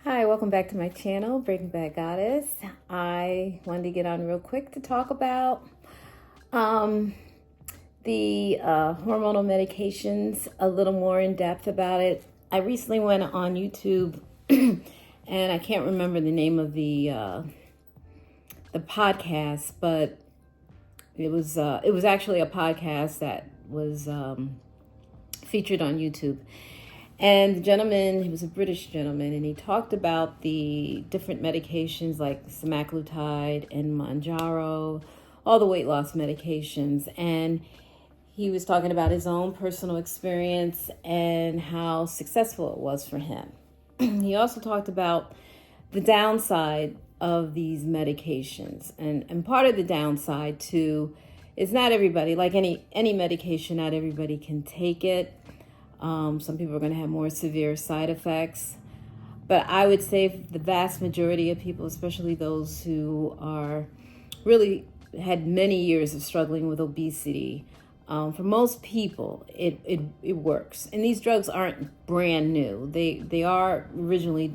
Hi, welcome back to my channel, Breaking Bad Goddess. I wanted to get on real quick to talk about the hormonal medications, a little more in depth about it. I recently went on YouTube and I can't remember the name of the podcast, but it was actually a podcast that was featured on YouTube. And the gentleman, he was a British gentleman, and he talked about the different medications like Semaglutide and Mounjaro, all the weight loss medications. And he was talking about his own personal experience and how successful it was for him. He also talked about the downside of these medications. And part of the downside, too, is not everybody, like any medication, not everybody can take it. Some people are going to have more severe side effects. But I would say the vast majority of people, especially those who are really had many years of struggling with obesity, for most people, it works. And these drugs aren't brand new. They are originally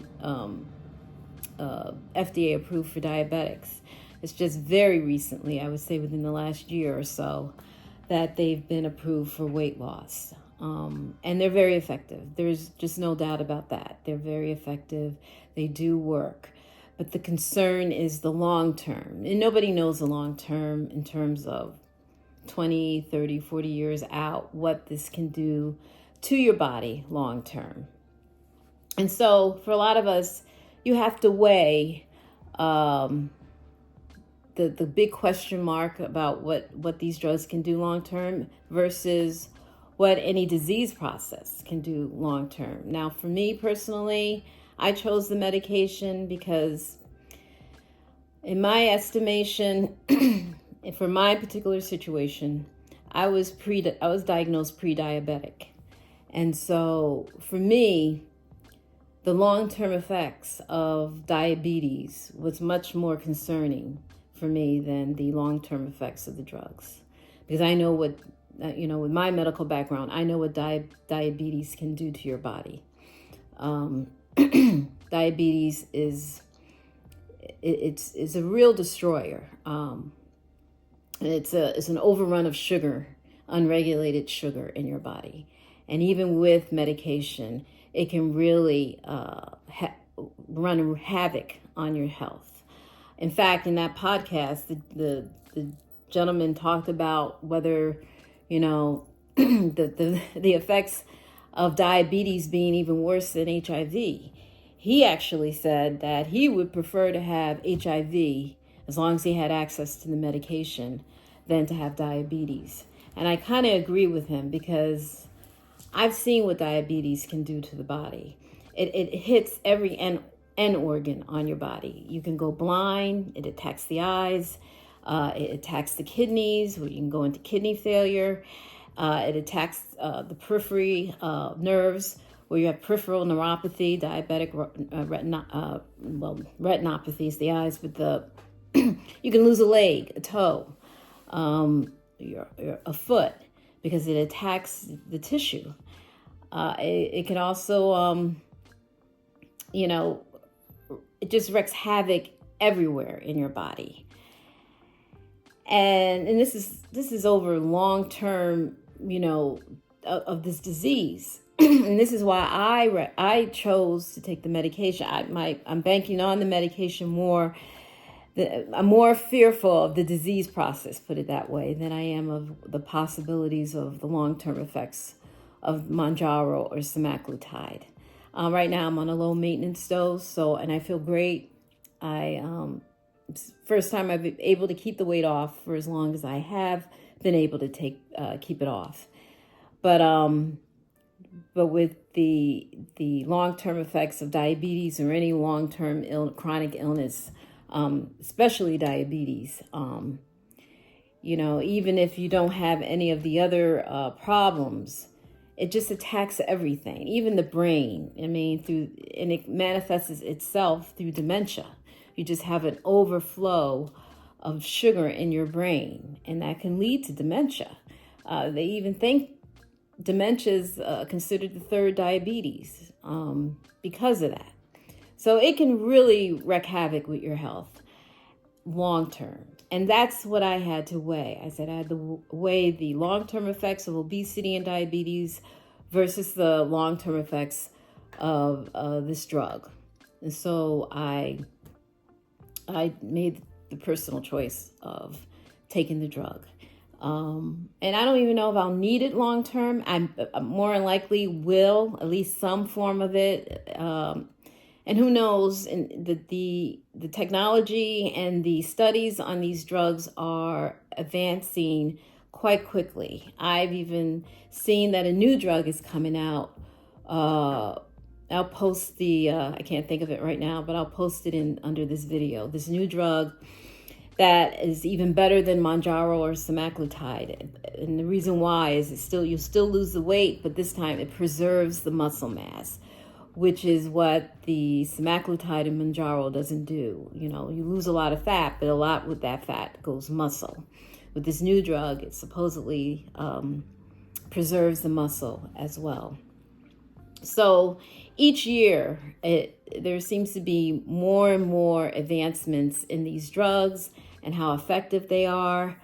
FDA approved for diabetics. It's just very recently, I would say within the last year or so, that they've been approved for weight loss. And they're very effective. There's just no doubt about that. They're very effective. They do work. But the concern is the long term. And nobody knows the long term in terms of 20, 30, 40 years out, what this can do to your body long term. And so for a lot of us, you have to weigh the big question mark about what these drugs can do long term versus what any disease process can do long term. Now, for me personally, I chose the medication because in my estimation, for my particular situation, I was diagnosed pre-diabetic. And so for me, the long-term effects of diabetes was much more concerning for me than the long-term effects of the drugs. Because I know what with my medical background, I know what diabetes can do to your body. Diabetes is a real destroyer. It's an overrun of sugar, unregulated sugar in your body, and even with medication, it can really run havoc on your health. In fact, in that podcast, the gentleman talked about whether the effects of diabetes being even worse than HIV. He actually said that he would prefer to have HIV as long as he had access to the medication than to have diabetes. And I kind of agree with him because I've seen what diabetes can do to the body. It hits every end organ on your body. You can go blind. It attacks the eyes. It attacks the kidneys, where you can go into kidney failure. It attacks the periphery nerves, where you have peripheral neuropathy, diabetic retinopathy is the eyes with the, you can lose a leg, a toe, a foot, because it attacks the tissue. It can also, it just wreaks havoc everywhere in your body. And this is over long term, of this disease. And this is why I chose to take the medication. I'm banking on the medication more. I'm more fearful of the disease process, put it that way, than I am of the possibilities of the long term effects of Mounjaro or Semaglutide. Right now, I'm on a low maintenance dose, and I feel great. First time I've been able to keep the weight off for as long as I have been able to keep it off. But with the long-term effects of diabetes or any long-term chronic illness, especially diabetes, even if you don't have any of the other problems, it just attacks everything, even the brain. And it manifests itself through dementia. You just have an overflow of sugar in your brain, and that can lead to dementia. They even think dementia is considered the third diabetes because of that. So it can really wreak havoc with your health long term. And that's what I had to weigh. I said I had to weigh the long-term effects of obesity and diabetes versus the long-term effects of this drug. And so I made the personal choice of taking the drug. And I don't even know if I'll need it long term. I'm more than likely will, at least some form of it. And who knows, the technology and the studies on these drugs are advancing quite quickly. I've even seen that a new drug is coming out. I'll post I can't think of it right now, but I'll post it in under this video. This new drug that is even better than Mounjaro or Semaglutide. And the reason why is you'll still lose the weight, but this time it preserves the muscle mass, which is what the Semaglutide and Mounjaro doesn't do. You know, you lose a lot of fat, but a lot with that fat goes muscle. With this new drug, it supposedly preserves the muscle as well. So each year, there seems to be more and more advancements in these drugs and how effective they are.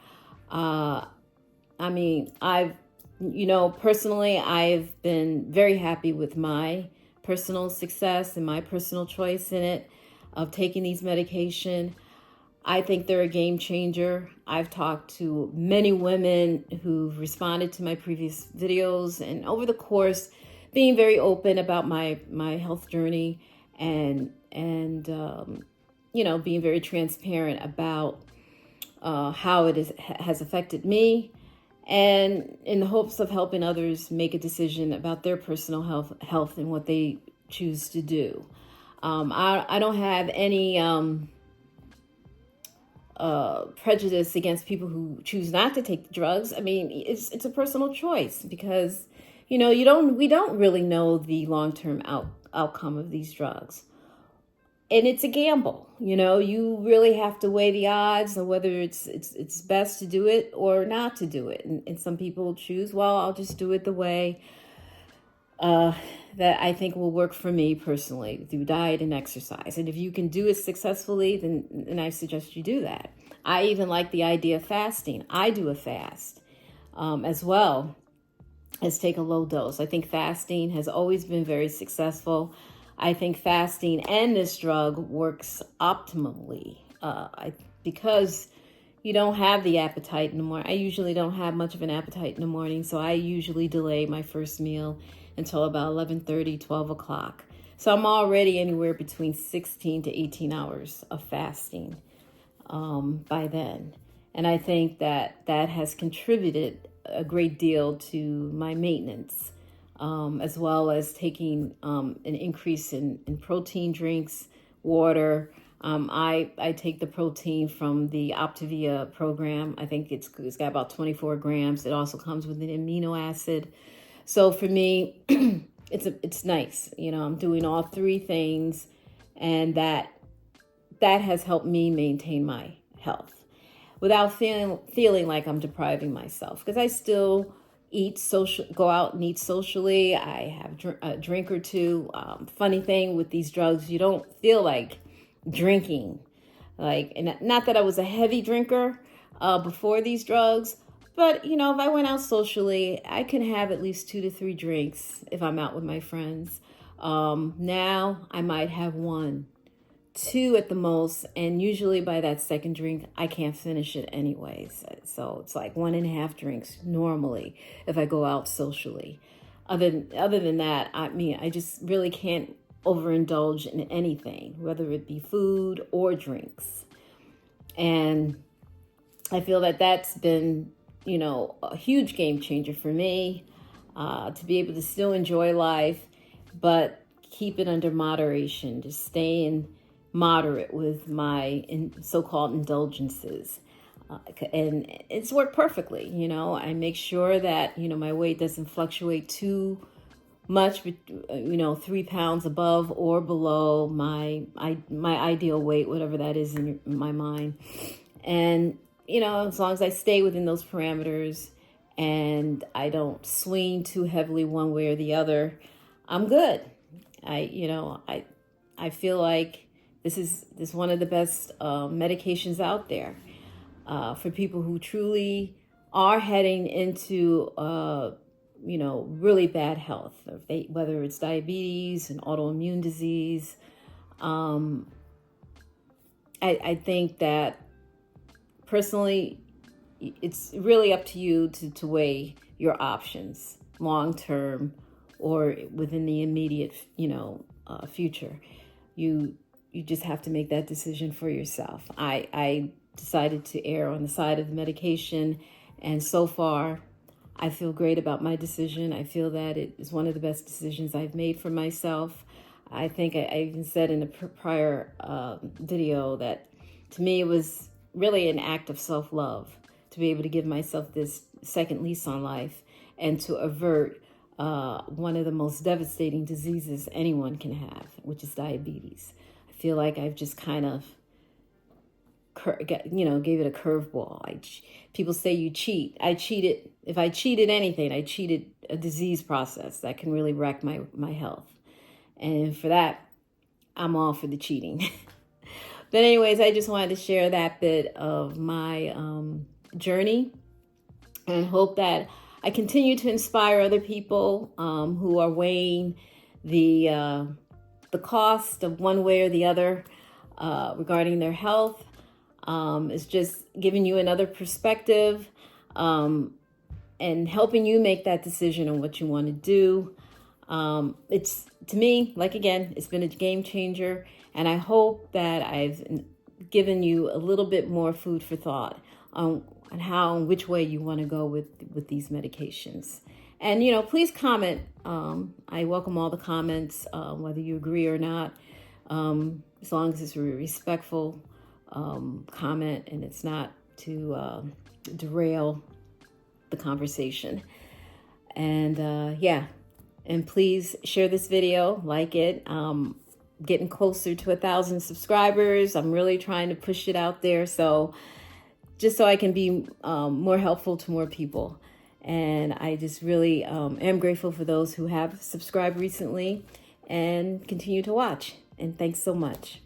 I mean, personally, I've been very happy with my personal success and my personal choice in it of taking these medication. I think they're a game changer. I've talked to many women who've responded to my previous videos, and over the course, being very open about my health journey and being very transparent about how it has affected me, and in the hopes of helping others make a decision about their personal health and what they choose to do. I don't have any prejudice against people who choose not to take the drugs. I mean, it's a personal choice because, we don't really know the long-term outcome of these drugs. And it's a gamble. You really have to weigh the odds of whether it's best to do it or not to do it. And some people choose, well, I'll just do it the way that I think will work for me personally through diet and exercise. And if you can do it successfully, then I suggest you do that. I even like the idea of fasting. I do a fast as well as take a low dose. I think fasting has always been very successful. I think fasting and this drug works optimally because you don't have the appetite in the morning. I usually don't have much of an appetite in the morning, so I usually delay my first meal until about 11:30, 12 o'clock. So I'm already anywhere between 16 to 18 hours of fasting by then. And I think that has contributed a great deal to my maintenance, as well as taking an increase in protein drinks, water. I take the protein from the Optavia program. I think it's got about 24 grams. It also comes with an amino acid. So for me, it's nice. I'm doing all three things, and that has helped me maintain my health without feeling like I'm depriving myself, because I still go out and eat socially. I have a drink or two. Funny thing with these drugs, you don't feel like drinking. And not that I was a heavy drinker before these drugs, but if I went out socially, I can have at least 2 to 3 drinks if I'm out with my friends. Now I might have 1, 2 at the most, and usually by that second drink, I can't finish it anyways. So it's like 1.5 drinks normally if I go out socially. Other than that, I just really can't overindulge in anything, whether it be food or drinks. And I feel that that's been, a huge game changer for me, to be able to still enjoy life, but keep it under moderation, just staying moderate with my so-called indulgences. And it's worked perfectly. I make sure that, my weight doesn't fluctuate too much, 3 pounds above or below my ideal weight, whatever that is in my mind. And, as long as I stay within those parameters and I don't swing too heavily one way or the other, I'm good. I feel like this is one of the best medications out there for people who truly are heading into really bad health, whether it's diabetes and autoimmune disease. I think that personally, it's really up to you to weigh your options long term or within the immediate, future. You just have to make that decision for yourself. I decided to err on the side of the medication, and so far, I feel great about my decision. I feel that it is one of the best decisions I've made for myself. I think I even said in a prior video that to me it was really an act of self-love to be able to give myself this second lease on life and to avert one of the most devastating diseases anyone can have, which is diabetes. I feel like I've just kind of, gave it a curveball. People say you cheat. I cheated. If I cheated anything, I cheated a disease process that can really wreck my health. And for that, I'm all for the cheating. But anyways, I just wanted to share that bit of my journey and hope that I continue to inspire other people who are weighing the cost of one way or the other regarding their health. It's just giving you another perspective and helping you make that decision on what you want to do. It's, to me, it's been a game changer, and I hope that I've given you a little bit more food for thought on how and which way you want to go with these medications. And, please comment. I welcome all the comments, whether you agree or not, as long as it's a respectful comment and it's not to derail the conversation. And and please share this video, like it. Getting closer to 1,000 subscribers. I'm really trying to push it out there, so I can be more helpful to more people. And I just really am grateful for those who have subscribed recently and continue to watch. And thanks so much.